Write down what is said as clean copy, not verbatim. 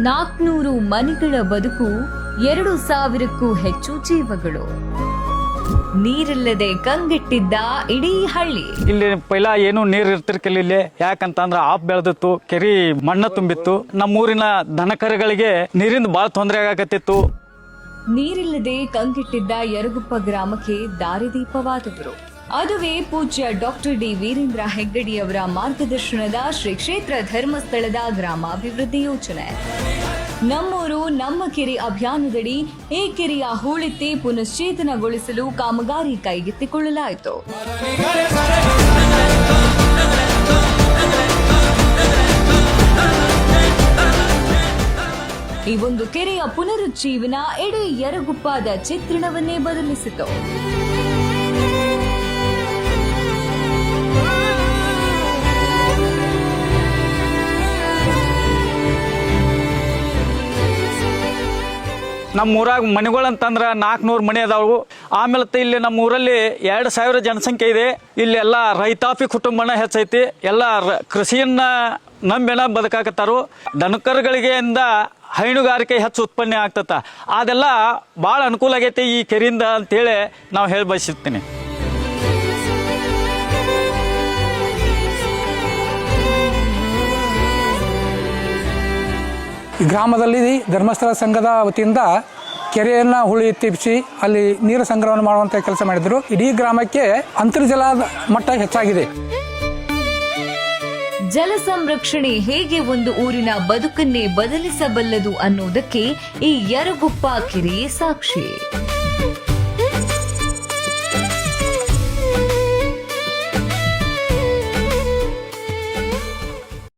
400 ಮನೆಗಳ ಬದುಕು, 2000ಕ್ಕೂ ಹೆಚ್ಚು ಜೀವಗಳು. ನೀರಿಲ್ಲದೆ ಕಂಗೆಟ್ಟಿದ್ದ ಇಡೀ ಹಳ್ಳಿ. ಇಲ್ಲಿ ಪೈಲಾ ಏನು ನೀರ್ ಇರ್ತಿರ್ಕಿಲ್ಲ ಇಲ್ಲಿ, ಯಾಕಂತಂದ್ರ ಆಪ್ ಬೆಳೆದಿತ್ತು, ಕೆರಿ ಮಣ್ಣ ತುಂಬಿತ್ತು. ನಮ್ಮೂರಿನ ದನಕರುಗಳಿಗೆ ನೀರಿಂದ ಬಹಳ ತೊಂದರೆ ಆಗಕತ್ತಿತ್ತು. ನೀರಿಲ್ಲದೆ ಕಂಗೆಟ್ಟಿದ್ದ ಯರಗುಪ್ಪ ಗ್ರಾಮಕ್ಕೆ ದಾರಿದೀಪವಾದವರು ಅದುವೇ ಪೂಜ್ಯ ಡಾಕ್ಟರ್ ಡಿ ವೀರೇಂದ್ರ ಹೆಗ್ಗಡಿಯವರ ಮಾರ್ಗದರ್ಶನದ ಶ್ರೀ ಕ್ಷೇತ್ರ ಧರ್ಮಸ್ಥಳದ ಗ್ರಾಮಾಭಿವೃದ್ಧಿ ಯೋಜನೆ. ನಮ್ಮೂರು ನಮ್ಮ ಕೆರೆ ಅಭಿಯಾನದಡಿ ಈ ಕೆರೆಯ ಹೂಳೆತ್ತಿ ಪುನಶ್ಚೇತನಗೊಳಿಸಲು ಕಾಮಗಾರಿ ಕೈಗೆತ್ತಿಕೊಳ್ಳಲಾಯಿತು. ಈ ಒಂದು ಕೆರೆಯ ಪುನರುಜ್ಜೀವನ ಇಡೀ ಯರಗುಪ್ಪದ ಚಿತ್ರಣವನ್ನೇ ಬದಲಿಸಿತು. ನಮ್ಮ ಊರಾಗ ಮನೆಗಳಂತಂದ್ರ 400 ಮನೆ ಅದಾವು. ಆಮೇಲೆ ಇಲ್ಲಿ ನಮ್ಮ ಊರಲ್ಲಿ 2000 ಜನಸಂಖ್ಯೆ ಇದೆ. ಇಲ್ಲೆಲ್ಲ ರೈತಾಪಿ ಕುಟುಂಬನ ಹೆಚ್ಚೈತಿ. ಎಲ್ಲ ಕೃಷಿಯನ್ನ ನಂಬಿನ ಬದುಕಾಕತ್ತಾರು. ದನಕರುಗಳಿಗೆ ಹೈನುಗಾರಿಕೆ ಹೆಚ್ಚು ಉತ್ಪನ್ನ ಆಗ್ತತ. ಅದೆಲ್ಲ ಭಾಳ ಅನುಕೂಲ ಆಗೈತಿ ಈ ಕೆರೆಯಿಂದ ಅಂತೇಳಿ ನಾವು ಹೇಳಿ ಬಯಸುತ್ತೀನಿ. ಈ ಗ್ರಾಮದಲ್ಲಿ ಧರ್ಮಸ್ಥಳ ಸಂಘದ ವತಿಯಿಂದ ಕೆರೆಯನ್ನು ಹುಳಿ ಎತ್ತಿಸಿ ಅಲ್ಲಿ ನೀರು ಸಂಗ್ರಹಣೆ ಮಾಡುವಂಥ ಕೆಲಸ ಮಾಡಿದ್ರು. ಇಡೀ ಗ್ರಾಮಕ್ಕೆ ಅಂತರ್ಜಲದ ಮಟ್ಟ ಹೆಚ್ಚಾಗಿದೆ. ಜಲ ಸಂರಕ್ಷಣೆ ಹೇಗೆ ಒಂದು ಊರಿನ ಬದುಕನ್ನೇ ಬದಲಿಸಬಲ್ಲದು ಅನ್ನೋದಕ್ಕೆ ಈ ಯರಗುಪ್ಪ ಕೆರೆ ಸಾಕ್ಷಿ.